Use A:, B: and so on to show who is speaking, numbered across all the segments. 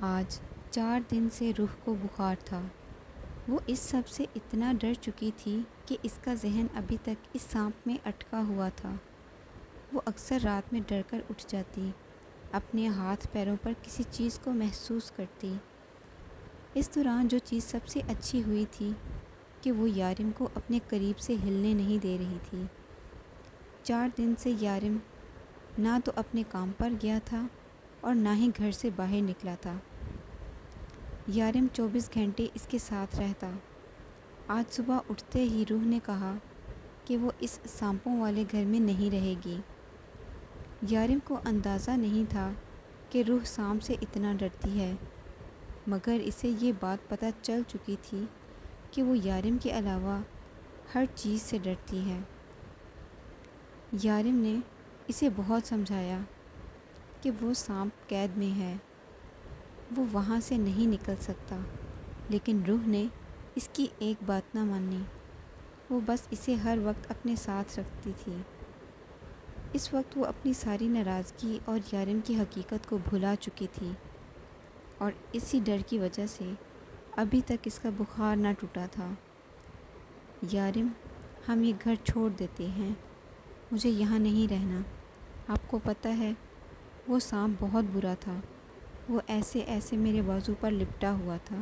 A: آج 4 دن سے روح کو بخار تھا۔ وہ اس سب سے اتنا ڈر چکی تھی کہ اس کا ذہن ابھی تک اس سانپ میں اٹکا ہوا تھا۔ وہ اکثر رات میں ڈر کر اٹھ جاتی، اپنے ہاتھ پیروں پر کسی چیز کو محسوس کرتی۔ اس دوران جو چیز سب سے اچھی ہوئی تھی کہ وہ یارم کو اپنے قریب سے ہلنے نہیں دے رہی تھی۔ 4 دن سے یارم نہ تو اپنے کام پر گیا تھا اور نہ ہی گھر سے باہر نکلا تھا۔ یارم 24 گھنٹے اس کے ساتھ رہتا۔ آج صبح اٹھتے ہی روح نے کہا کہ وہ اس سانپوں والے گھر میں نہیں رہے گی۔ یارم کو اندازہ نہیں تھا کہ روح سانپ سے اتنا ڈرتی ہے، مگر اسے یہ بات پتہ چل چکی تھی کہ وہ یارم کے علاوہ ہر چیز سے ڈرتی ہے۔ یارم نے اسے بہت سمجھایا کہ وہ سانپ قید میں ہے، وہ وہاں سے نہیں نکل سکتا، لیکن روح نے اس کی ایک بات نہ مانی۔ وہ بس اسے ہر وقت اپنے ساتھ رکھتی تھی۔ اس وقت وہ اپنی ساری ناراضگی اور یارم کی حقیقت کو بھلا چکی تھی، اور اسی ڈر کی وجہ سے ابھی تک اس کا بخار نہ ٹوٹا تھا۔ یارم، ہم یہ گھر چھوڑ دیتے ہیں، مجھے یہاں نہیں رہنا۔ آپ کو پتہ ہے وہ سانپ بہت برا تھا، وہ ایسے میرے بازو پر لپٹا ہوا تھا۔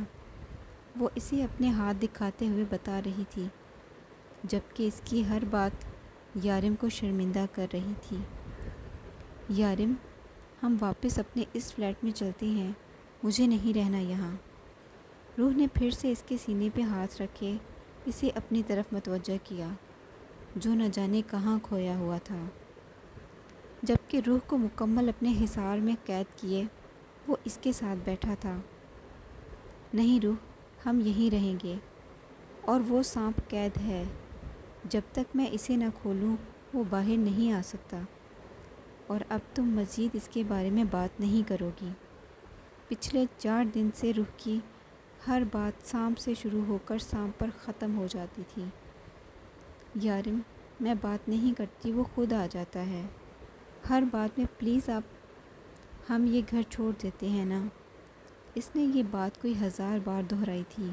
A: وہ اسے اپنے ہاتھ دکھاتے ہوئے بتا رہی تھی، جبکہ اس کی ہر بات یارم کو شرمندہ کر رہی تھی۔ یارم، ہم واپس اپنے اس فلیٹ میں چلتے ہیں، مجھے نہیں رہنا یہاں۔ روح نے پھر سے اس کے سینے پہ ہاتھ رکھے اسے اپنی طرف متوجہ کیا، جو نہ جانے کہاں کھویا ہوا تھا۔ جبکہ روح کو مکمل اپنے حصار میں قید کیے وہ اس کے ساتھ بیٹھا تھا۔ نہیں روح، ہم یہیں رہیں گے، اور وہ سانپ قید ہے۔ جب تک میں اسے نہ کھولوں وہ باہر نہیں آ سکتا، اور اب تم مزید اس کے بارے میں بات نہیں کرو گی۔ پچھلے 4 دن سے روح کی ہر بات سانپ سے شروع ہو کر سانپ پر ختم ہو جاتی تھی۔ یارم، میں بات نہیں کرتی، وہ خود آ جاتا ہے۔ ہر بات میں پلیز ہم یہ گھر چھوڑ دیتے ہیں نا۔ اس نے یہ بات کوئی 1000 بار دہرائی تھی۔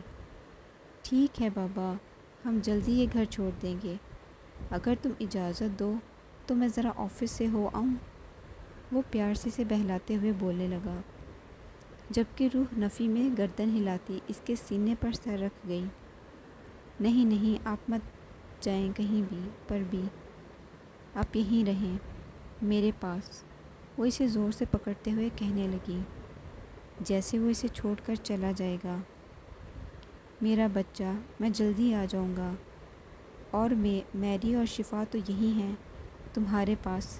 A: ٹھیک ہے بابا، ہم جلدی یہ گھر چھوڑ دیں گے، اگر تم اجازت دو تو میں ذرا آفس سے ہو آؤں۔ وہ پیار سے اسے بہلاتے ہوئے بولنے لگا، جبکہ روح نفی میں گردن ہلاتی اس کے سینے پر سر رکھ گئی۔ نہیں، آپ مت جائیں کہیں بھی، آپ یہیں رہیں میرے پاس۔ وہ اسے زور سے پکڑتے ہوئے کہنے لگی، جیسے وہ اسے چھوڑ کر چلا جائے گا، میرا بچہ، میں جلدی آ جاؤں گا، اور میری اور شفا تو یہی ہیں تمہارے پاس،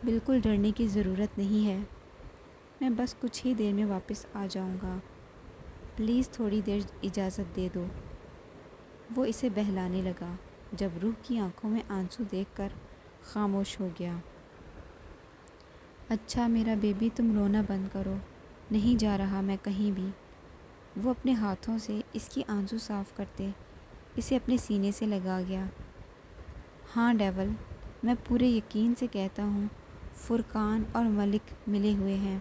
A: بالکل ڈرنے کی ضرورت نہیں ہے، میں بس کچھ ہی دیر میں واپس آ جاؤں گا، پلیز تھوڑی دیر اجازت دے دو۔ وہ اسے بہلانے لگا، جب روح کی آنکھوں میں آنسو دیکھ کر خاموش ہو گیا۔ اچھا میرا بیبی، تم رونا بند کرو، نہیں جا رہا میں کہیں بھی۔ وہ اپنے ہاتھوں سے اس کی آنسو صاف کرتے اسے اپنے سینے سے لگا گیا۔ ہاں ڈیول، میں پورے یقین سے کہتا ہوں فرقان اور ملک ملے ہوئے ہیں،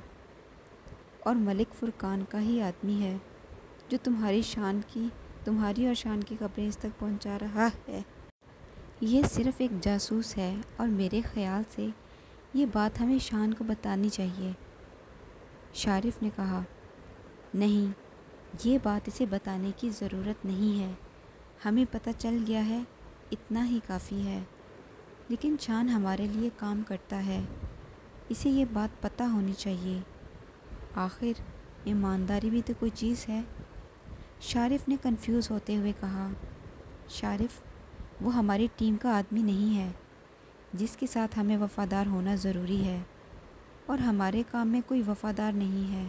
A: اور ملک فرقان کا ہی آدمی ہے جو تمہاری اور شان کی خبریں اس تک پہنچا رہا ہے۔ یہ صرف ایک جاسوس ہے، اور میرے خیال سے یہ بات ہمیں شان کو بتانی چاہیے۔ شارف نے کہا، نہیں، یہ بات اسے بتانے کی ضرورت نہیں ہے، ہمیں پتہ چل گیا ہے، اتنا ہی کافی ہے۔ لیکن شان ہمارے لیے کام کرتا ہے، اسے یہ بات پتہ ہونی چاہیے۔ آخر ایمانداری بھی تو کوئی چیز ہے۔ شارف نے کنفیوز ہوتے ہوئے کہا، شارف، وہ ہماری ٹیم کا آدمی نہیں ہے جس کے ساتھ ہمیں وفادار ہونا ضروری ہے، اور ہمارے کام میں کوئی وفادار نہیں ہے،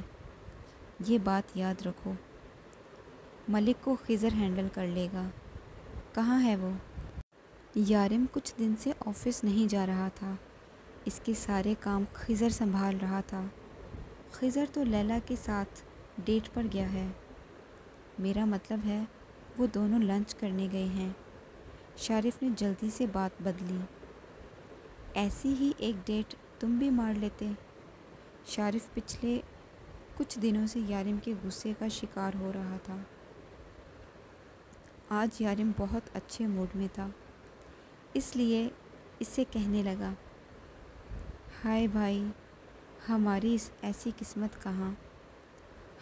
A: یہ بات یاد رکھو۔ ملک کو خضر ہینڈل کر لے گا۔ کہاں ہے وہ؟ یارم کچھ دن سے آفس نہیں جا رہا تھا، اس کے سارے کام خضر سنبھال رہا تھا۔ خضر تو لیلا کے ساتھ ڈیٹ پر گیا ہے، میرا مطلب ہے وہ دونوں لنچ کرنے گئے ہیں۔ شارف نے جلدی سے بات بدلی، ایسی ہی ایک ڈیٹ تم بھی مار لیتے۔ شارف پچھلے کچھ دنوں سے یارم کے غصے کا شکار ہو رہا تھا۔ آج یارم بہت اچھے موڈ میں تھا، اس لیے اس سے کہنے لگا، ہائے بھائی، ہماری ایسی قسمت کہاں،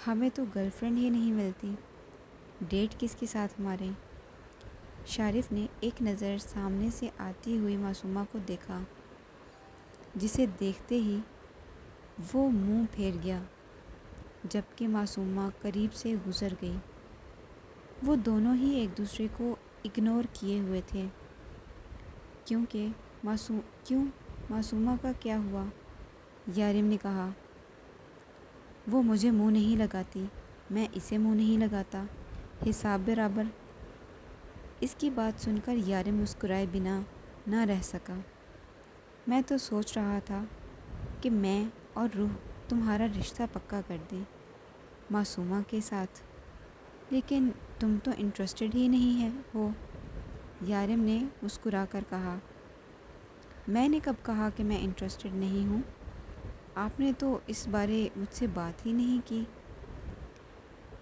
A: ہمیں تو گرل فرینڈ ہی نہیں ملتی، ڈیٹ کس کے ساتھ ماریں۔ شارف نے ایک نظر سامنے سے آتی ہوئی معصومہ کو دیکھا، جسے دیکھتے ہی وہ منہ پھیر گیا، جبکہ معصومہ قریب سے گزر گئی۔ وہ دونوں ہی ایک دوسرے کو اگنور کیے ہوئے تھے۔ کیوں معصومہ کا کیا ہوا؟ یارم نے کہا، وہ مجھے منہ نہیں لگاتی، میں اسے منہ نہیں لگاتا، حساب برابر۔ اس کی بات سن کر یارم مسکرائے بنا نہ رہ سکا۔ میں تو سوچ رہا تھا کہ میں اور روح تمہارا رشتہ پکا کر دیں معصومہ کے ساتھ، لیکن تم تو انٹرسٹڈ ہی نہیں ہو۔ یارم نے مسکرا کر کہا، میں نے کب کہا کہ میں انٹرسٹڈ نہیں ہوں؟ آپ نے تو اس بارے مجھ سے بات ہی نہیں کی۔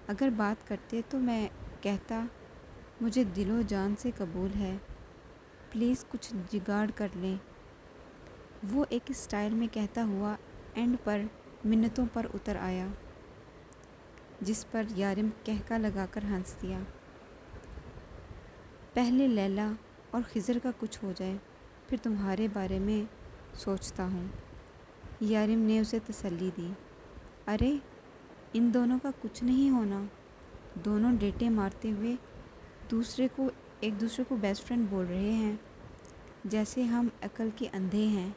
A: اگر بات کرتے تو میں کہتا، مجھے دل و جان سے قبول ہے، پلیز کچھ جگاڑ کر لیں۔ وہ ایک اسٹائل میں کہتا ہوا اینڈ پر منتوں پر اتر آیا، جس پر یارم کہکا لگا کر ہنس دیا۔ پہلے لیلا اور خضر کا کچھ ہو جائے، پھر تمہارے بارے میں سوچتا ہوں۔ یارم نے اسے تسلی دی۔ ارے ان دونوں کا کچھ نہیں ہونا، دونوں ڈیٹیں مارتے ہوئے ایک دوسرے کو بیسٹ فرینڈ بول رہے ہیں، جیسے ہم عقل کے اندھے ہیں،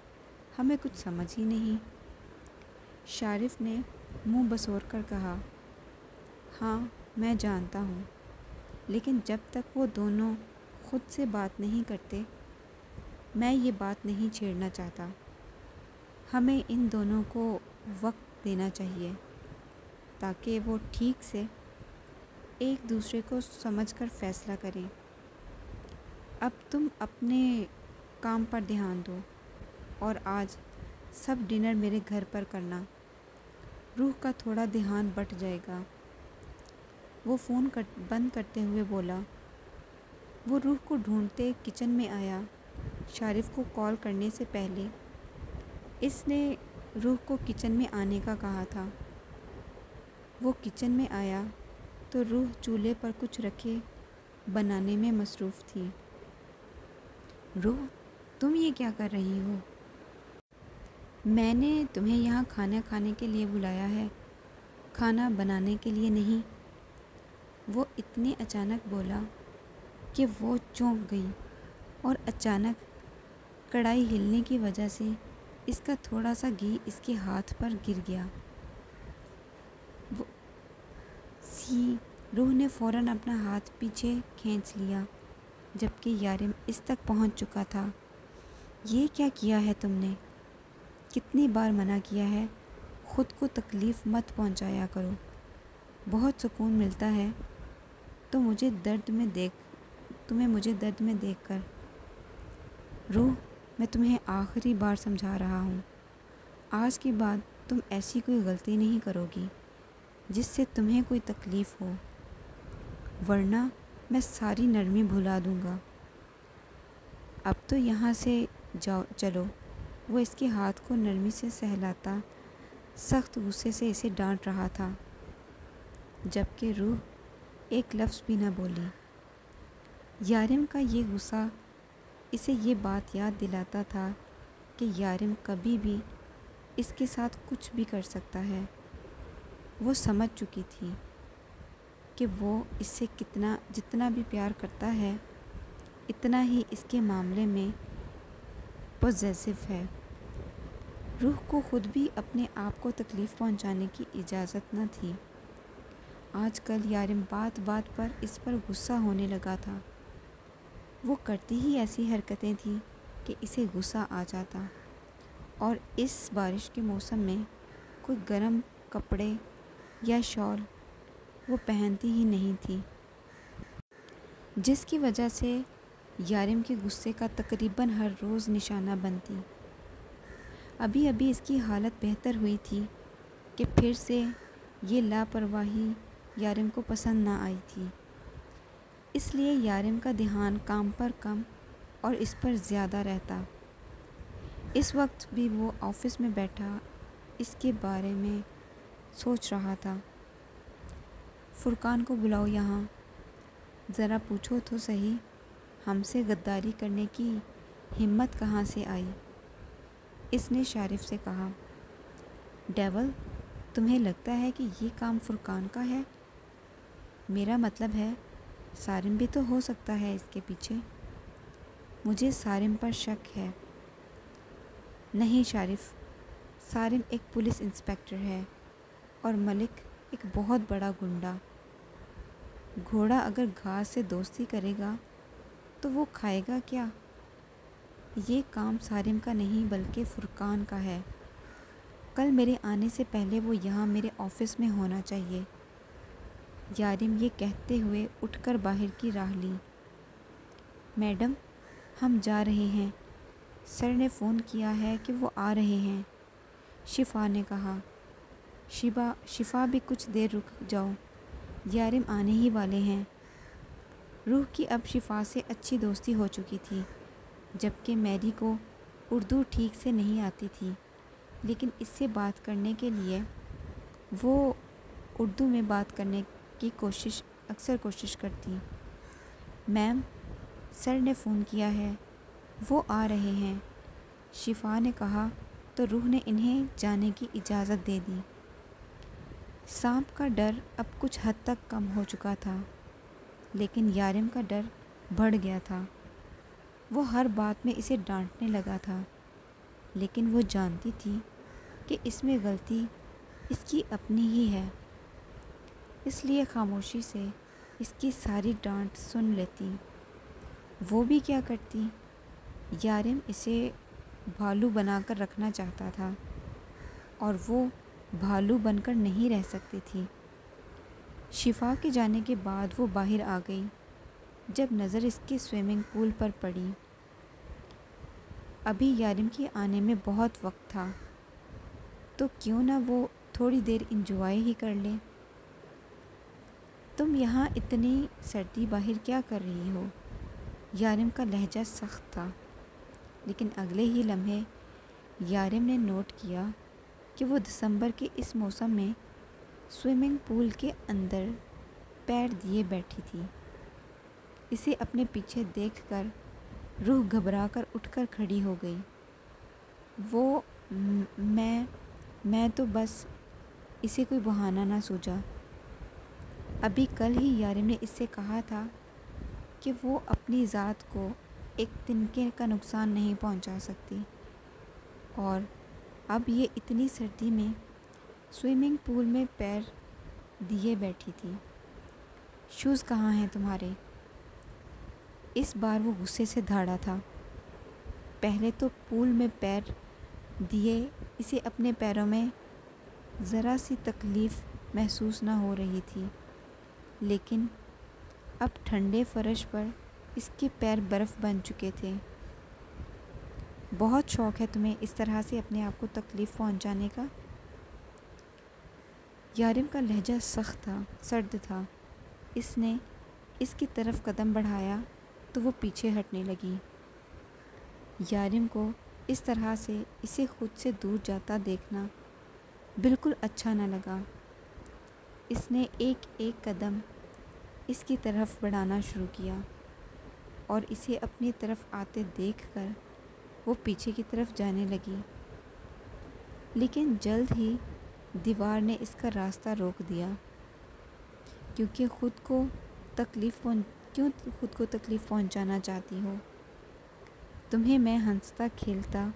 A: ہمیں کچھ سمجھ ہی نہیں۔ شارف نے منہ بسور کر کہا، ہاں میں جانتا ہوں، لیکن جب تک وہ دونوں خود سے بات نہیں کرتے، میں یہ بات نہیں چھیڑنا چاہتا۔ ہمیں ان دونوں کو وقت دینا چاہیے تاکہ وہ ٹھیک سے ایک دوسرے کو سمجھ کر فیصلہ کریں۔ اب تم اپنے کام پر دھیان دو اور آج سب ڈنر میرے گھر پر کرنا، روح کا تھوڑا دھیان بٹ جائے گا۔ وہ فون بند کرتے ہوئے بولا۔ وہ روح کو ڈھونڈتے کچن میں آیا۔ شارف کو کال کرنے سے پہلے اس نے روح کو کچن میں آنے کا کہا تھا۔ وہ کچن میں آیا تو روح چولہے پر کچھ رکھے بنانے میں مصروف تھی۔ روح، تم یہ کیا کر رہی ہو؟ میں نے تمہیں یہاں کھانا کھانے کے لیے بلایا ہے، کھانا بنانے کے لیے نہیں۔ وہ اتنی اچانک بولا کہ وہ چونک گئی اور اچانک کڑھائی ہلنے کی وجہ سے اس کا تھوڑا سا گھی اس کے ہاتھ پر گر گیا۔ روح نے فوراً اپنا ہاتھ پیچھے کھینچ لیا، جبکہ یارم اس تک پہنچ چکا تھا۔ یہ کیا کیا ہے تم نے؟ کتنی بار منع کیا ہے، خود کو تکلیف مت پہنچایا کرو، بہت سکون ملتا ہے تمہیں مجھے درد میں دیکھ کر۔ روح، میں تمہیں آخری بار سمجھا رہا ہوں، آج کے بعد تم ایسی کوئی غلطی نہیں کرو گی جس سے تمہیں کوئی تکلیف ہو، ورنہ میں ساری نرمی بھلا دوں گا۔ اب تو یہاں سے چلو۔ وہ اس کے ہاتھ کو نرمی سے سہلاتا سخت غصے سے اسے ڈانٹ رہا تھا، جبکہ روح ایک لفظ بھی نہ بولی۔ یارم کا یہ غصہ اسے یہ بات یاد دلاتا تھا کہ یارم کبھی بھی اس کے ساتھ کچھ بھی کر سکتا ہے۔ وہ سمجھ چکی تھی کہ وہ اس سے جتنا بھی پیار کرتا ہے، اتنا ہی اس کے معاملے میں پوزیسو ہے۔ روح کو خود بھی اپنے آپ کو تکلیف پہنچانے کی اجازت نہ تھی۔ آج کل یارم بات بات پر اس پر غصہ ہونے لگا تھا۔ وہ کرتی ہی ایسی حرکتیں تھیں کہ اسے غصہ آ جاتا، اور اس بارش کے موسم میں کوئی گرم کپڑے یا شال وہ پہنتی ہی نہیں تھی، جس کی وجہ سے یارم کے غصے کا تقریباً ہر روز نشانہ بنتی۔ ابھی ابھی اس کی حالت بہتر ہوئی تھی کہ پھر سے یہ لاپرواہی یارم کو پسند نہ آئی تھی، اس لیے یارم کا دھیان کام پر کم اور اس پر زیادہ رہتا۔ اس وقت بھی وہ آفس میں بیٹھا اس کے بارے میں سوچ رہا تھا۔ فرقان کو بلاؤ یہاں، ذرا پوچھو تو صحیح ہم سے غداری کرنے کی ہمت کہاں سے آئی؟ اس نے شارف سے کہا۔ ڈیول، تمہیں لگتا ہے کہ یہ کام فرقان کا ہے؟ میرا مطلب ہے سارم بھی تو ہو سکتا ہے اس کے پیچھے۔ مجھے سارم پر شک ہے۔ نہیں شارف، سارم ایک پولیس انسپکٹر ہے اور ملک ایک بہت بڑا گنڈا۔ گھوڑا اگر گھاس سے دوستی کرے گا تو وہ کھائے گا کیا؟ یہ کام سارم کا نہیں بلکہ فرقان کا ہے۔ کل میرے آنے سے پہلے وہ یہاں میرے آفس میں ہونا چاہیے۔ یارم یہ کہتے ہوئے اٹھ کر باہر کی راہ لی۔ میڈم، ہم جا رہے ہیں، سر نے فون کیا ہے کہ وہ آ رہے ہیں، شفا نے کہا۔ شفا بھی کچھ دیر رک جاؤ، یارم آنے ہی والے ہیں۔ روح کی اب شفا سے اچھی دوستی ہو چکی تھی، جبکہ میری کو اردو ٹھیک سے نہیں آتی تھی، لیکن اس سے بات کرنے کے لیے وہ اردو میں بات کرنے کی اکثر کوشش کرتی۔ میم، سر نے فون کیا ہے، وہ آ رہے ہیں، شفا نے کہا تو روح نے انہیں جانے کی اجازت دے دی۔ سانپ کا ڈر اب کچھ حد تک کم ہو چکا تھا، لیکن یارم کا ڈر بڑھ گیا تھا۔ وہ ہر بات میں اسے ڈانٹنے لگا تھا، لیکن وہ جانتی تھی کہ اس میں غلطی اس کی اپنی ہی ہے، اس لیے خاموشی سے اس کی ساری ڈانٹ سن لیتی۔ وہ بھی کیا کرتی؟ یارم اسے بھالو بنا کر رکھنا چاہتا تھا اور وہ بھالو بن کر نہیں رہ سکتی تھی۔ شفا کے جانے کے بعد وہ باہر آ گئی۔ جب نظر اس کے سوئمنگ پول پر پڑی، ابھی یارم کے آنے میں بہت وقت تھا، تو کیوں نہ وہ تھوڑی دیر انجوائے ہی کر لے۔ تم یہاں اتنی سردی باہر کیا کر رہی ہو؟ یارم کا لہجہ سخت تھا، لیکن اگلے ہی لمحے یارم نے نوٹ کیا کہ وہ دسمبر کے اس موسم میں سوئمنگ پول کے اندر پیر دیے بیٹھی تھی۔ اسے اپنے پیچھے دیکھ کر روح گھبرا کر اٹھ کر کھڑی ہو گئی۔ میں تو بس اسے کوئی بہانہ نہ سوچا۔ ابھی کل ہی یارم نے اس سے کہا تھا کہ وہ اپنی ذات کو ایک تنکے کا نقصان نہیں پہنچا سکتی، اور اب یہ اتنی سردی میں سوئمنگ پول میں پیر دیے بیٹھی تھی۔ شوز کہاں ہیں تمہارے؟ اس بار وہ غصے سے دھاڑا تھا۔ پہلے تو پول میں پیر دیے اسے اپنے پیروں میں ذرا سی تکلیف محسوس نہ ہو رہی تھی، لیکن اب ٹھنڈے فرش پر اس کے پیر برف بن چکے تھے۔ بہت شوق ہے تمہیں اس طرح سے اپنے آپ کو تکلیف پہنچانے کا؟ یارم کا لہجہ سخت تھا، سرد تھا۔ اس نے اس کی طرف قدم بڑھایا تو وہ پیچھے ہٹنے لگی۔ یارم کو اس طرح سے اسے خود سے دور جاتا دیکھنا بالکل اچھا نہ لگا۔ اس نے ایک ایک قدم اس کی طرف بڑھانا شروع کیا اور اسے اپنی طرف آتے دیکھ کر وہ پیچھے کی طرف جانے لگی، لیکن جلد ہی دیوار نے اس کا راستہ روک دیا۔ کیوں خود کو تکلیف پہنچانا چاہتی ہو؟ تمہیں میں ہنستا کھیلتا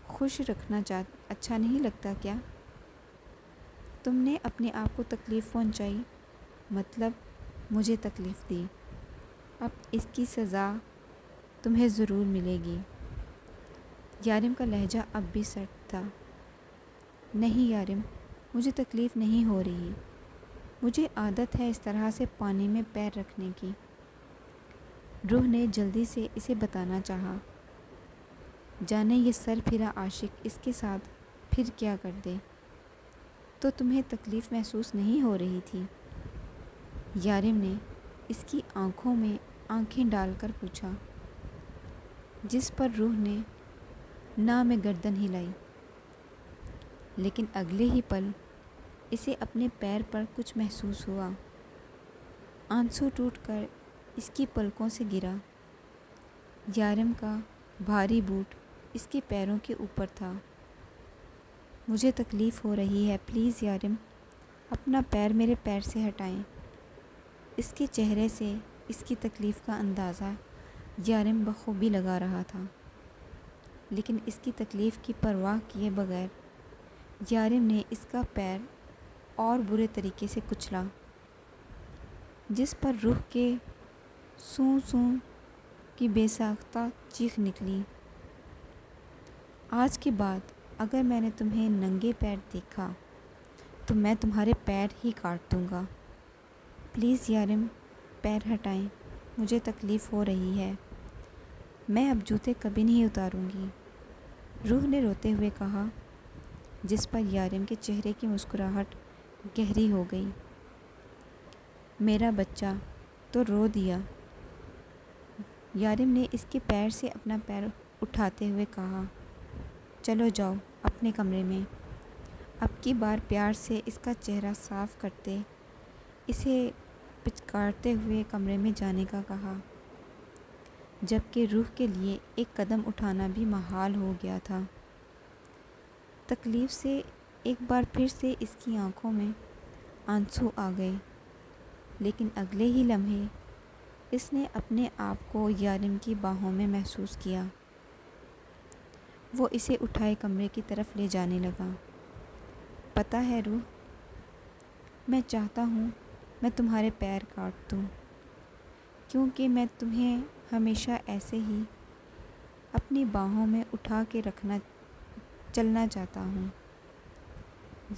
A: خوش رکھنا اچھا نہیں لگتا کیا؟ تم نے اپنے آپ کو تکلیف پہنچائی، مطلب مجھے تکلیف دی۔ اب اس کی سزا تمہیں ضرور ملے گی۔ یارم کا لہجہ اب بھی سرد تھا۔ نہیں یارم، مجھے تکلیف نہیں ہو رہی، مجھے عادت ہے اس طرح سے پانی میں پیر رکھنے کی۔ روح نے جلدی سے اسے بتانا چاہا، جانے یہ سر پھرا عاشق اس کے ساتھ پھر کیا کر دے۔ تو تمہیں تکلیف محسوس نہیں ہو رہی تھی؟ یارم نے اس کی آنکھوں میں آنکھیں ڈال کر پوچھا، جس پر روح نے نہ میں گردن ہلائی، لیکن اگلے ہی پل اسے اپنے پیر پر کچھ محسوس ہوا۔ آنسو ٹوٹ کر اس کی پلکوں سے گرا۔ یارم کا بھاری بوٹ اس کے پیروں کے اوپر تھا۔ مجھے تکلیف ہو رہی ہے، پلیز یارم، اپنا پیر میرے پیر سے ہٹائیں۔ اس کے چہرے سے اس کی تکلیف کا اندازہ یارم بخوبی لگا رہا تھا، لیکن اس کی تکلیف کی پرواہ کیے بغیر یارم نے اس کا پیر اور برے طریقے سے کچلا، جس پر روح کے سوں سوں کی بے ساختہ چیخ نکلی۔ آج کے بعد اگر میں نے تمہیں ننگے پیر دیکھا تو میں تمہارے پیر ہی کاٹ دوں گا۔ پلیز یارم، پیر ہٹائیں، مجھے تکلیف ہو رہی ہے، میں اب جوتے کبھی نہیں اتاروں گی، روح نے روتے ہوئے کہا، جس پر یارم کے چہرے کی مسکراہٹ گہری ہو گئی۔ میرا بچہ تو رو دیا، یارم نے اس کے پیر سے اپنا پیر اٹھاتے ہوئے کہا، چلو جاؤ اپنے کمرے میں۔ اب کی بار پیار سے اس کا چہرہ صاف کرتے اسے پچکارتے ہوئے کمرے میں جانے کا کہا، جبکہ روح کے لیے ایک قدم اٹھانا بھی محال ہو گیا تھا۔ تکلیف سے ایک بار پھر سے اس کی آنکھوں میں آنسو آ گئے، لیکن اگلے ہی لمحے اس نے اپنے آپ کو یارم کی باہوں میں محسوس کیا۔ وہ اسے اٹھائے کمرے کی طرف لے جانے لگا۔ پتہ ہے روح، میں چاہتا ہوں میں تمہارے پیر کاٹ دوں، کیونکہ میں تمہیں ہمیشہ ایسے ہی اپنی باہوں میں اٹھا کے رکھنا چلنا چاہتا ہوں۔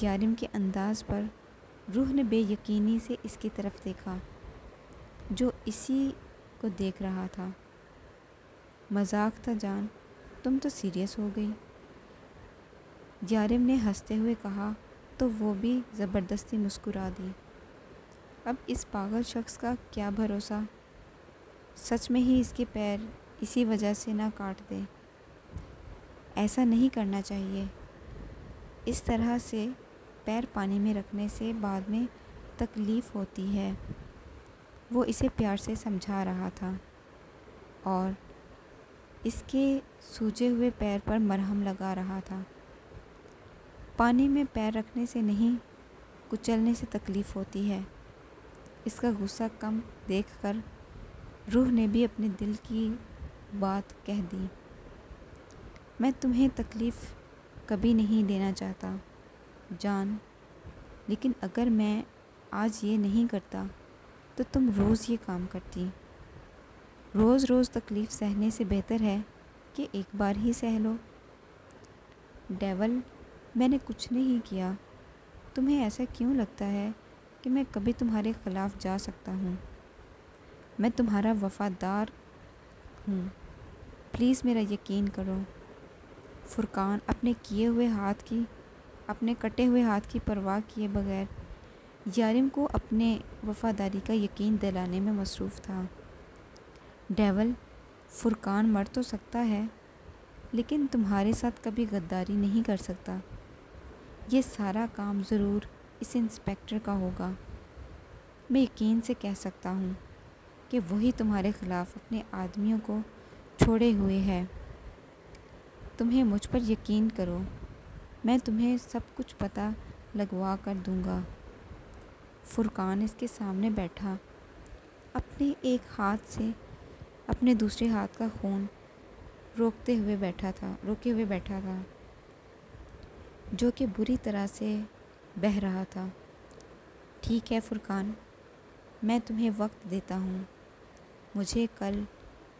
A: یارم کے انداز پر روح نے بے یقینی سے اس کی طرف دیکھا، جو اسی کو دیکھ رہا تھا۔ مذاق تھا جان، تم تو سیریس ہو گئی، یارم نے ہنستے ہوئے کہا تو وہ بھی زبردستی مسکرا دی۔ اب اس پاگل شخص کا کیا بھروسہ، سچ میں ہی اس کے پیر اسی وجہ سے نہ کاٹ دے۔ ایسا نہیں کرنا چاہیے، اس طرح سے پیر پانی میں رکھنے سے بعد میں تکلیف ہوتی ہے۔ وہ اسے پیار سے سمجھا رہا تھا اور اس کے سوجے ہوئے پیر پر مرہم لگا رہا تھا۔ پانی میں پیر رکھنے سے نہیں، کچلنے سے تکلیف ہوتی ہے۔ اس کا غصہ کم دیکھ کر روح نے بھی اپنے دل کی بات کہہ دی۔ میں تمہیں تکلیف کبھی نہیں دینا چاہتا جان، لیکن اگر میں آج یہ نہیں کرتا تو تم روز یہ کام کرتی۔ روز روز تکلیف سہنے سے بہتر ہے کہ ایک بار ہی سہ لو۔ ڈیول، میں نے کچھ نہیں کیا، تمہیں ایسا کیوں لگتا ہے کہ میں کبھی تمہارے خلاف جا سکتا ہوں؟ میں تمہارا وفادار ہوں، پلیز میرا یقین کرو۔ فرقان اپنے کٹے ہوئے ہاتھ کی پرواہ کیے بغیر یارم کو اپنے وفاداری کا یقین دلانے میں مصروف تھا۔ ڈیول، فرقان مر تو سکتا ہے، لیکن تمہارے ساتھ کبھی غداری نہیں کر سکتا۔ یہ سارا کام ضرور اس انسپکٹر کا ہوگا۔ میں یقین سے کہہ سکتا ہوں کہ وہی تمہارے خلاف اپنے آدمیوں کو چھوڑے ہوئے ہے۔ تمہیں مجھ پر یقین کرو، میں تمہیں سب کچھ پتہ لگوا کر دوں گا۔ فرقان اس کے سامنے بیٹھا، اپنے ایک ہاتھ سے اپنے دوسرے ہاتھ کا خون روکے ہوئے بیٹھا تھا، جو کہ بری طرح سے بہہ رہا تھا۔ ٹھیک ہے فرقان، میں تمہیں وقت دیتا ہوں، مجھے کل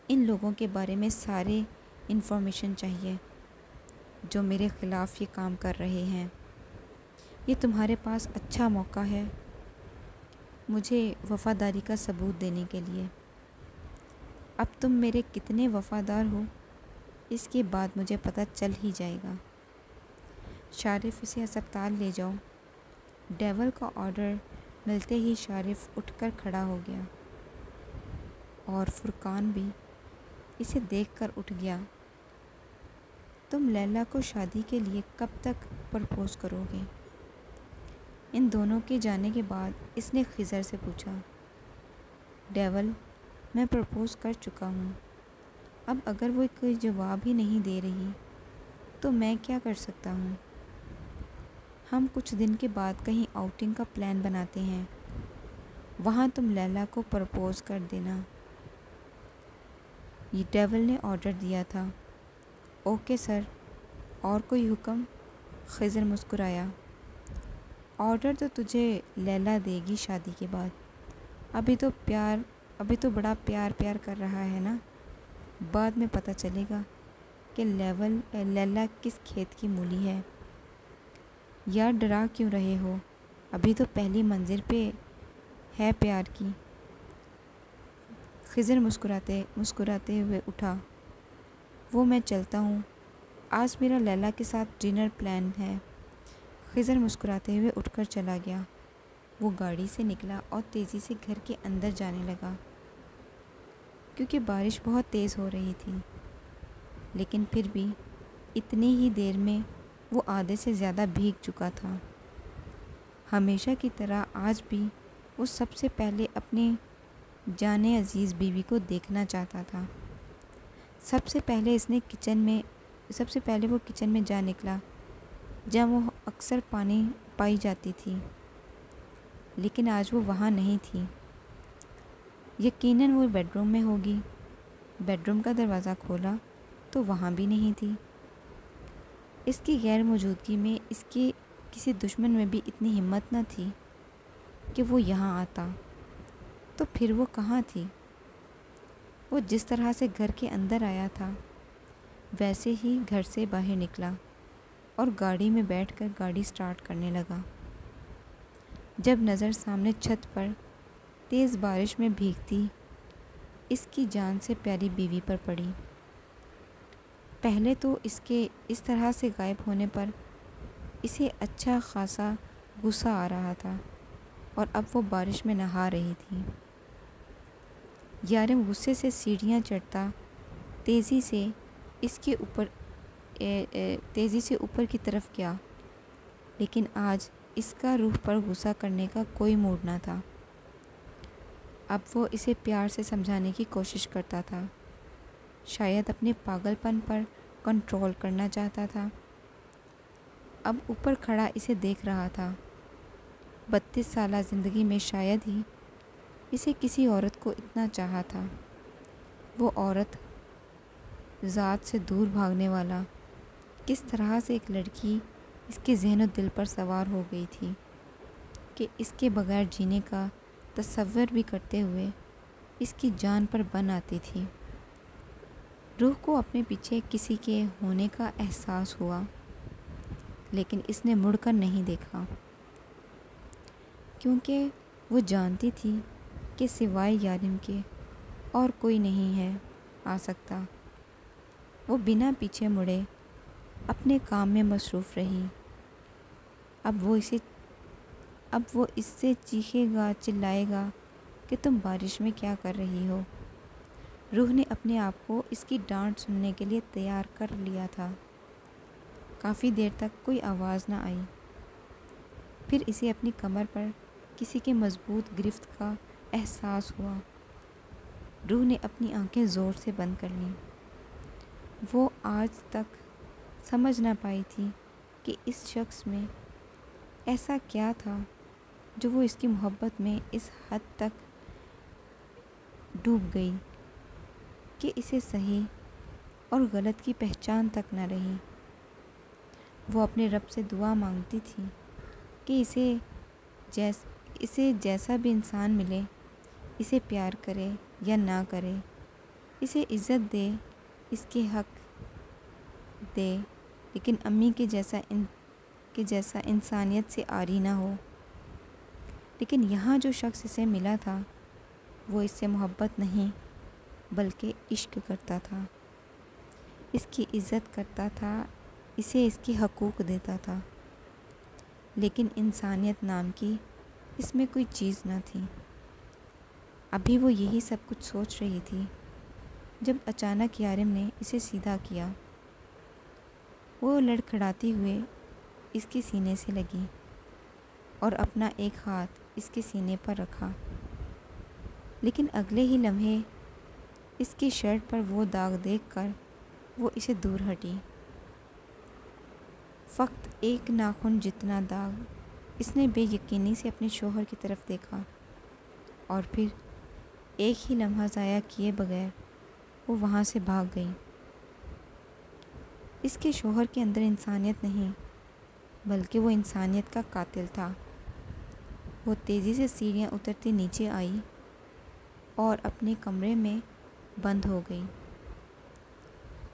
A: ان لوگوں کے بارے میں سارے انفارمیشن چاہیے جو میرے خلاف یہ کام کر رہے ہیں۔ یہ تمہارے پاس اچھا موقع ہے مجھے وفاداری کا ثبوت دینے کے لیے۔ اب تم میرے کتنے وفادار ہو اس کے بعد مجھے پتہ چل ہی جائے گا۔ شارف، اسے ہسپتال لے جاؤ، ڈیول کا آرڈر ملتے ہی شارف اٹھ کر کھڑا ہو گیا اور فرقان بھی اسے دیکھ کر اٹھ گیا۔ تم لیلا کو شادی کے لیے کب تک پرپوز کرو گے؟ ان دونوں کے جانے کے بعد اس نے خضر سے پوچھا۔ ڈیول، میں پرپوز کر چکا ہوں۔ اب اگر وہ کوئی جواب ہی نہیں دے رہی تو میں کیا کر سکتا ہوں؟ ہم کچھ دن کے بعد کہیں آؤٹنگ کا پلان بناتے ہیں، وہاں تم لیلا کو پرپوز کر دینا۔ یہ ڈیول نے آرڈر دیا تھا۔ اوکے سر، اور کوئی حکم؟ خضر مسکرایا۔ آرڈر تو تجھے لیلا دے گی شادی کے بعد، ابھی تو بڑا پیار کر رہا ہے نا، بعد میں پتہ چلے گا کہ لیلا کس کھیت کی مولی ہے۔ یار ڈرا کیوں رہے ہو، ابھی تو پہلی منزل پہ ہے پیار کی۔ خضر مسکراتے ہوئے اٹھا۔ وہ میں چلتا ہوں، آج میرا لیلا کے ساتھ ڈنر پلان ہے۔ خضر مسکراتے ہوئے اٹھ کر چلا گیا۔ وہ گاڑی سے نکلا اور تیزی سے گھر کے اندر جانے لگا، کیونکہ بارش بہت تیز ہو رہی تھی، لیکن پھر بھی اتنی ہی دیر میں وہ آدھے سے زیادہ بھیگ چکا تھا۔ ہمیشہ کی طرح آج بھی وہ سب سے پہلے اپنے جانے عزیز بیوی کو دیکھنا چاہتا تھا۔ سب سے پہلے وہ کچن میں جا نکلا، جہاں وہ اکثر پائی جاتی تھی، لیکن آج وہ وہاں نہیں تھی۔ یقیناً وہ بیڈ روم میں ہوگی۔ بیڈ روم کا دروازہ کھولا تو وہاں بھی نہیں تھی۔ اس کی غیر موجودگی میں اس کے کسی دشمن میں بھی اتنی ہمت نہ تھی کہ وہ یہاں آتا، تو پھر وہ کہاں تھی؟ وہ جس طرح سے گھر کے اندر آیا تھا ویسے ہی گھر سے باہر نکلا اور گاڑی میں بیٹھ کر گاڑی سٹارٹ کرنے لگا، جب نظر سامنے چھت پر تیز بارش میں بھیگتی اس کی جان سے پیاری بیوی پر پڑی۔ پہلے تو اس کے اس طرح سے غائب ہونے پر اسے اچھا خاصا غصہ آ رہا تھا، اور اب وہ بارش میں نہا رہی تھی۔ یارم غصے سے سیڑھیاں چڑھتا تیزی سے اوپر کی طرف گیا، لیکن آج اس کا روح پر غصہ کرنے کا کوئی موڈ نہ تھا۔ اب وہ اسے پیار سے سمجھانے کی کوشش کرتا تھا، شاید اپنے پاگل پن پر کنٹرول کرنا چاہتا تھا۔ اب اوپر کھڑا اسے دیکھ رہا تھا۔ 32 سالہ زندگی میں شاید ہی اسے کسی عورت کو اتنا چاہا تھا۔ وہ عورت ذات سے دور بھاگنے والا، کس طرح سے ایک لڑکی اس کے ذہن و دل پر سوار ہو گئی تھی کہ اس کے بغیر جینے کا تصور بھی کرتے ہوئے اس کی جان پر بن آتی تھی۔ روح کو اپنے پیچھے کسی کے ہونے کا احساس ہوا، لیکن اس نے مڑ کر نہیں دیکھا، کیونکہ وہ جانتی تھی کہ سوائے یارم کے اور کوئی نہیں ہے آ سکتا۔ وہ بنا پیچھے مڑے اپنے کام میں مصروف رہی۔ اب وہ اس سے چیخے گا، چلائے گا کہ تم بارش میں کیا کر رہی ہو۔ روح نے اپنے آپ کو اس کی ڈانٹ سننے کے لیے تیار کر لیا تھا۔ کافی دیر تک کوئی آواز نہ آئی، پھر اسے اپنی کمر پر کسی کے مضبوط گرفت کا احساس ہوا۔ روح نے اپنی آنکھیں زور سے بند کر لیں۔ وہ آج تک سمجھ نہ پائی تھی کہ اس شخص میں ایسا کیا تھا جو وہ اس کی محبت میں اس حد تک ڈوب گئی کہ اسے صحیح اور غلط کی پہچان تک نہ رہی۔ وہ اپنے رب سے دعا مانگتی تھی کہ اسے جیسا بھی انسان ملے، اسے پیار کرے یا نہ کرے، اسے عزت دے، اس کے حق دے، لیکن امی کے جیسا انسانیت سے عاری نہ ہو۔ لیکن یہاں جو شخص اسے ملا تھا وہ اس سے محبت نہیں بلکہ عشق کرتا تھا، اس کی عزت کرتا تھا، اسے اس کے حقوق دیتا تھا۔ لیکن انسانیت نام کی اس میں کوئی چیز نہ تھی۔ ابھی وہ یہی سب کچھ سوچ رہی تھی جب اچانک یارم نے اسے سیدھا کیا۔ وہ لڑکھڑاتی ہوئے اس کے سینے سے لگی اور اپنا ایک ہاتھ اس کے سینے پر رکھا، لیکن اگلے ہی لمحے اس کی شرٹ پر وہ داغ دیکھ کر وہ اسے دور ہٹی۔ فقط ایک ناخن جتنا داغ۔ اس نے بے یقینی سے اپنے شوہر کی طرف دیکھا اور پھر ایک ہی لمحہ ضائع کیے بغیر وہ وہاں سے بھاگ گئی۔ اس کے شوہر کے اندر انسانیت نہیں، بلکہ وہ انسانیت کا قاتل تھا۔ وہ تیزی سے سیڑھیاں اترتی نیچے آئی اور اپنے کمرے میں بند ہو گئی۔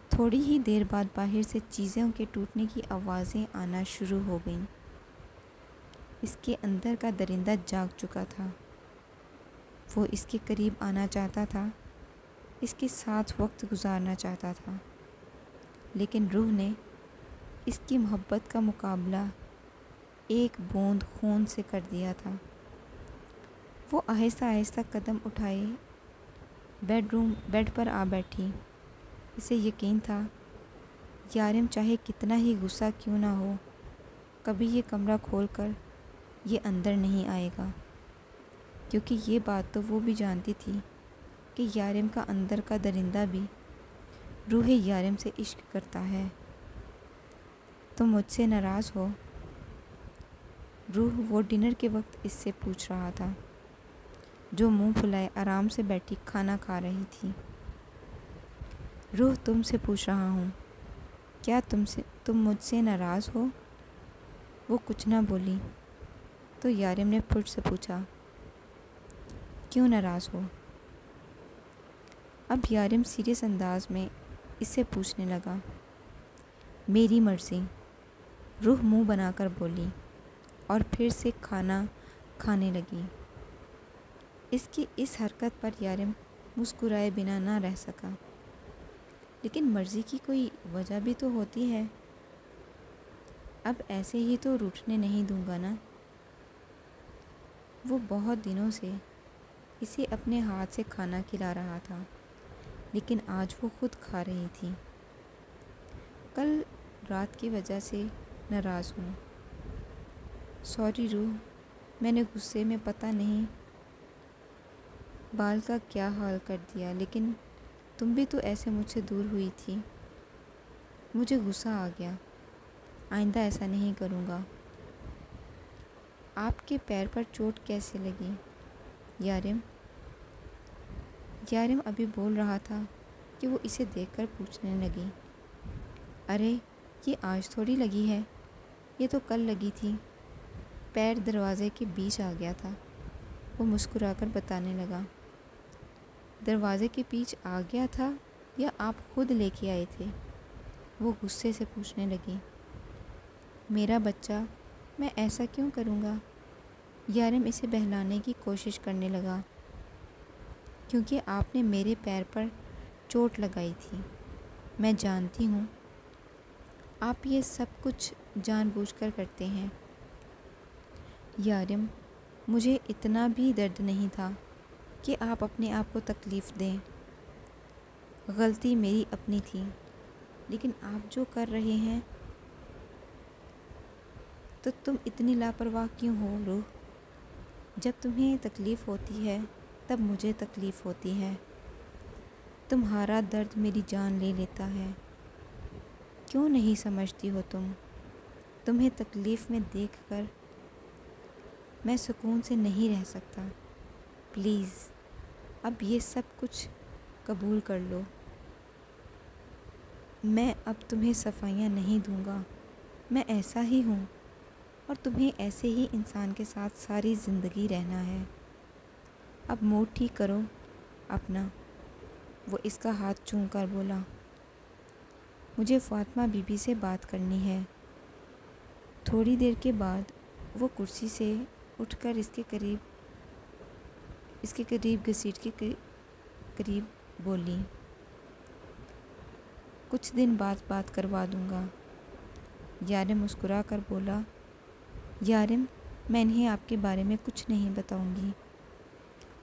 A: تھوڑی ہی دیر بعد باہر سے چیزوں کے ٹوٹنے کی آوازیں آنا شروع ہو گئیں۔ اس کے اندر کا درندہ جاگ چکا تھا۔ وہ اس کے قریب آنا چاہتا تھا، اس کے ساتھ وقت گزارنا چاہتا تھا، لیکن روح نے اس کی محبت کا مقابلہ ایک بوند خون سے کر دیا تھا۔ وہ آہستہ آہستہ قدم اٹھائے بیڈ پر آ بیٹھی۔ اسے یقین تھا یارم چاہے کتنا ہی غصہ کیوں نہ ہو، کبھی یہ کمرہ کھول کر یہ اندر نہیں آئے گا، کیونکہ یہ بات تو وہ بھی جانتی تھی کہ یارم کا اندر کا درندہ بھی روح یارم سے عشق کرتا ہے۔ تم مجھ سے ناراض ہو؟ روح وہ ڈنر کے وقت اس سے پوچھ رہا تھا، جو منہ پھلائے آرام سے بیٹھی کھانا کھا رہی تھی۔ روح تم سے پوچھ رہا ہوں، کیا تم مجھ سے ناراض ہو؟ وہ کچھ نہ بولی تو یارم نے پھر سے پوچھا، کیوں ناراض ہو؟ اب یارم سیریس انداز میں اس سے پوچھنے لگا۔ میری مرضی، روح منہ بنا کر بولی اور پھر سے کھانا کھانے لگی۔ اس کی اس حرکت پر یارم مسکرائے بنا نہ رہ سکا۔ لیکن مرضی کی کوئی وجہ بھی تو ہوتی ہے، اب ایسے ہی تو روٹھنے نہیں دوں گا نا۔ وہ بہت دنوں سے اسے اپنے ہاتھ سے کھانا کھلا رہا تھا، لیکن آج وہ خود کھا رہی تھی۔ کل رات کی وجہ سے ناراض ہوں۔ سوری روح، میں نے غصے میں پتہ نہیں بال کا کیا حال کر دیا، لیکن تم بھی تو ایسے مجھ سے دور ہوئی تھی۔ مجھے غصہ آ گیا، آئندہ ایسا نہیں کروں گا۔ آپ کے پیر پر چوٹ کیسے لگی یارم؟ یارم ابھی بول رہا تھا کہ وہ اسے دیکھ کر پوچھنے لگی، ارے یہ آج تھوڑی لگی ہے، یہ تو کل لگی تھی، پیر دروازے کے بیچ آ گیا تھا۔ وہ مسکرا کر بتانے لگا، دروازے کے بیچ آ گیا تھا یا آپ خود لے کے آئے تھے؟ وہ غصے سے پوچھنے لگی۔ میرا بچہ، میں ایسا کیوں کروں گا؟ یارم اسے بہلانے کی کوشش کرنے لگا، کیونکہ آپ نے میرے پیر پر چوٹ لگائی تھی۔ میں جانتی ہوں آپ یہ سب کچھ جان بوجھ کر کرتے ہیں۔ یارم، مجھے اتنا بھی درد نہیں تھا کہ آپ اپنے آپ کو تکلیف دیں۔ غلطی میری اپنی تھی، لیکن آپ جو کر رہے ہیں تو تم اتنی لاپرواہ کیوں ہو روح؟ جب تمہیں تکلیف ہوتی ہے تب مجھے تکلیف ہوتی ہے۔ تمہارا درد میری جان لے لیتا ہے۔ کیوں نہیں سمجھتی ہو تم؟ تمہیں تکلیف میں دیکھ کر میں سکون سے نہیں رہ سکتا۔ پلیز اب یہ سب کچھ قبول کر لو۔ میں اب تمہیں صفائیاں نہیں دوں گا، میں ایسا ہی ہوں اور تمہیں ایسے ہی انسان کے ساتھ ساری زندگی رہنا ہے۔ اب موڈ ٹھیک کرو اپنا۔ وہ اس کا ہاتھ چوم کر بولا، مجھے فاطمہ بی بی سے بات کرنی ہے۔ تھوڑی دیر کے بعد وہ کرسی سے اٹھ کر اس کے قریب گھسیٹ کے قریب بولی، کچھ دن بعد بات کروا دوں گا۔ یارم مسکرا کر بولا، یارم، میں انہیں آپ کے بارے میں کچھ نہیں بتاؤں گی۔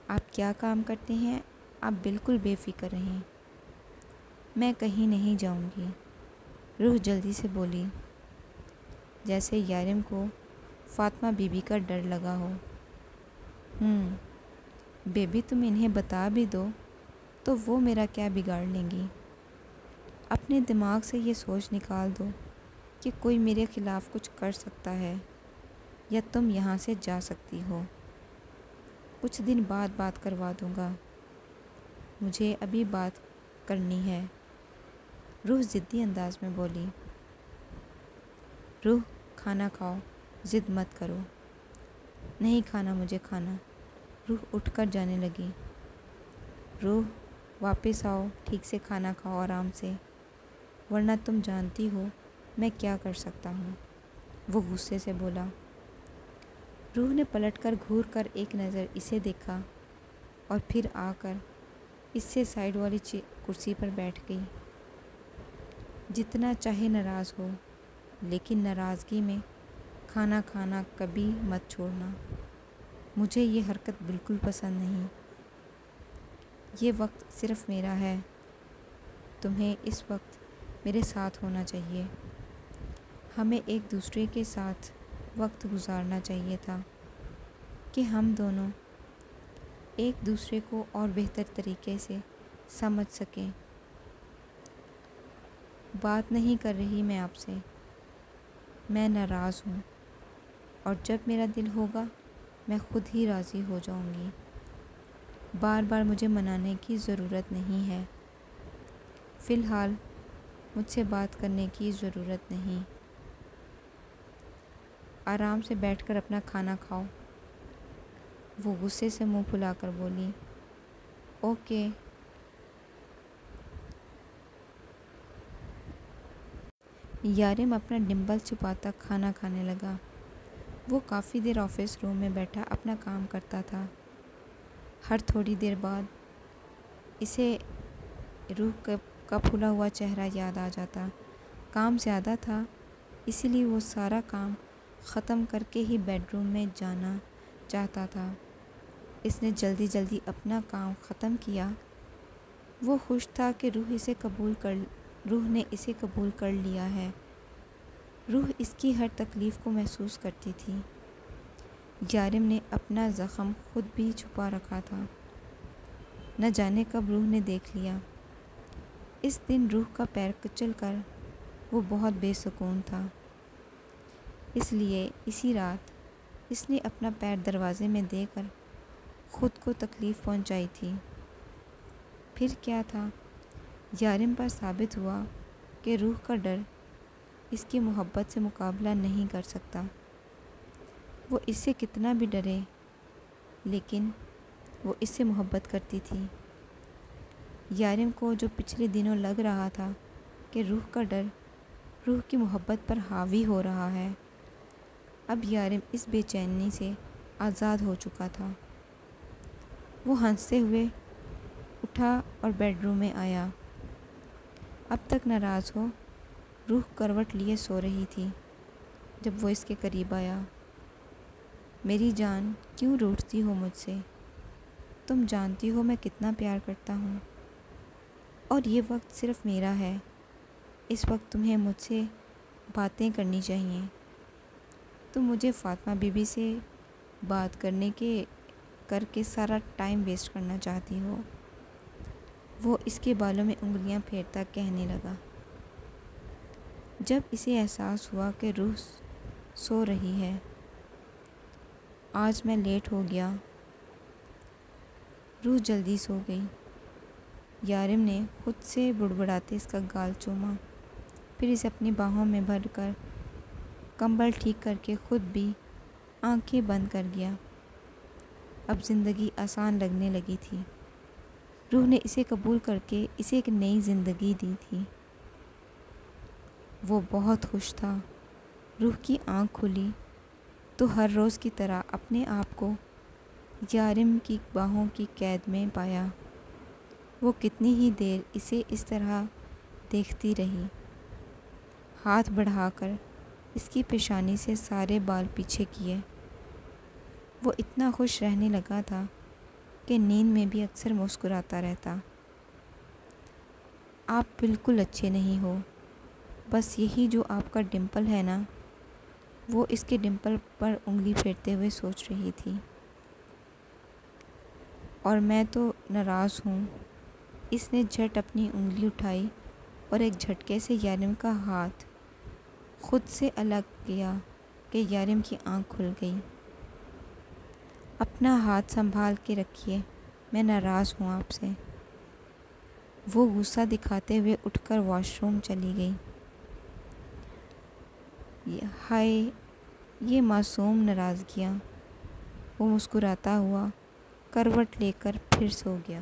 A: آپ کیا کام کرتے ہیں آپ بالکل بے فکر رہیں۔ میں کہیں نہیں جاؤں گی، روح جلدی سے بولی، جیسے یارم کو فاطمہ بی بی کا ڈر لگا ہو۔ بیبی تم انہیں بتا بھی دو تو وہ میرا کیا بگاڑ لیں گی؟ اپنے دماغ سے یہ سوچ نکال دو کہ کوئی میرے خلاف کچھ کر سکتا ہے یا تم یہاں سے جا سکتی ہو۔ کچھ دن بعد بات کروا دوں گا، مجھے ابھی بات کرنی ہے، روح ضدی انداز میں بولی۔ روح، کھانا کھاؤ، ضد مت کرو۔ نہیں کھانا مجھے کھانا، روح اٹھ کر جانے لگی۔ روح، واپس آؤ، ٹھیک سے کھانا کھاؤ آرام سے، ورنہ تم جانتی ہو میں کیا کر سکتا ہوں، وہ غصے سے بولا۔ روح نے پلٹ کر گھور کر ایک نظر اسے دیکھا اور پھر آ کر اس سے سائیڈ والی کرسی پر بیٹھ گئی۔ جتنا چاہے ناراض ہو، لیکن ناراضگی میں کھانا کھانا کبھی مت چھوڑنا۔ مجھے یہ حرکت بالکل پسند نہیں۔ یہ وقت صرف میرا ہے، تمہیں اس وقت میرے ساتھ ہونا چاہیے۔ ہمیں ایک دوسرے کے ساتھ وقت گزارنا چاہیے تھا کہ ہم دونوں ایک دوسرے کو اور بہتر طریقے سے سمجھ سکیں۔ بات نہیں کر رہی میں آپ سے، میں ناراض ہوں، اور جب میرا دل ہوگا میں خود ہی راضی ہو جاؤں گی۔ بار بار مجھے منانے کی ضرورت نہیں ہے۔ فی الحال مجھ سے بات کرنے کی ضرورت نہیں۔ آرام سے بیٹھ کر اپنا کھانا کھاؤ، وہ غصے سے منہ پھلا کر بولی۔ اوکے۔ یارم اپنا ڈمبل چھپاتا کھانا کھانے لگا۔ وہ کافی دیر آفس روم میں بیٹھا اپنا کام کرتا تھا۔ ہر تھوڑی دیر بعد اسے روح کا پھولا ہوا چہرہ یاد آ جاتا۔ کام زیادہ تھا، اسی لیے وہ سارا کام ختم کر کے ہی بیڈ روم میں جانا چاہتا تھا۔ اس نے جلدی جلدی اپنا کام ختم کیا۔ وہ خوش تھا کہ روح نے اسے قبول کر لیا ہے۔ روح اس کی ہر تکلیف کو محسوس کرتی تھی۔ یارم نے اپنا زخم خود بھی چھپا رکھا تھا، نہ جانے کب روح نے دیکھ لیا۔ اس دن روح کا پیر کچل کر وہ بہت بے سکون تھا، اس لیے اسی رات اس نے اپنا پیر دروازے میں دے کر خود کو تکلیف پہنچائی تھی۔ پھر کیا تھا، یارم پر ثابت ہوا کہ روح کا ڈر اس کی محبت سے مقابلہ نہیں کر سکتا۔ وہ اس سے کتنا بھی ڈرے، لیکن وہ اس سے محبت کرتی تھی۔ یارم کو جو پچھلے دنوں لگ رہا تھا کہ روح کا ڈر روح کی محبت پر حاوی ہو رہا ہے، اب یارم اس بے چینی سے آزاد ہو چکا تھا۔ وہ ہنستے ہوئے اٹھا اور بیڈ روم میں آیا۔ اب تک ناراض ہو روح کروٹ لیے سو رہی تھی جب وہ اس کے قریب آیا۔ میری جان، کیوں روٹھتی ہو مجھ سے؟ تم جانتی ہو میں کتنا پیار کرتا ہوں، اور یہ وقت صرف میرا ہے۔ اس وقت تمہیں مجھ سے باتیں کرنی چاہیے۔ تم مجھے فاطمہ بی بی سے بات کر کے سارا ٹائم ویسٹ کرنا چاہتی ہو۔ وہ اس کے بالوں میں انگلیاں پھیرتا کہنے لگا۔ جب اسے احساس ہوا کہ روح سو رہی ہے، آج میں لیٹ ہو گیا۔ روح جلدی سو گئی۔ یارم نے خود سے بڑبڑاتے اس کا گال چوما، پھر اسے اپنی باہوں میں بھر کر کمبل ٹھیک کر کے خود بھی آنکھیں بند کر گیا۔ اب زندگی آسان لگنے لگی تھی۔ روح نے اسے قبول کر کے اسے ایک نئی زندگی دی تھی۔ وہ بہت خوش تھا۔ روح کی آنکھ کھلی تو ہر روز کی طرح اپنے آپ کو یارم کی باہوں کی قید میں پایا۔ وہ کتنی ہی دیر اسے اس طرح دیکھتی رہی، ہاتھ بڑھا کر اس کی پیشانی سے سارے بال پیچھے کیے۔ وہ اتنا خوش رہنے لگا تھا کہ نیند میں بھی اکثر مسکراتا رہتا۔ آپ بالکل اچھے نہیں ہو، بس یہی جو آپ کا ڈمپل ہے نا، وہ اس کے ڈمپل پر انگلی پھیرتے ہوئے سوچ رہی تھی۔ اور میں تو ناراض ہوں۔ اس نے جھٹ اپنی انگلی اٹھائی اور ایک جھٹکے سے یارم کا ہاتھ خود سے الگ کیا کہ یارم کی آنکھ کھل گئی۔ اپنا ہاتھ سنبھال کے رکھیے، میں ناراض ہوں آپ سے۔ وہ غصہ دکھاتے ہوئے اٹھ کر واش روم چلی گئی۔ ہائے یہ معصوم ناراضگیاں، وہ مسکراتا ہوا کروٹ لے کر پھر سو گیا۔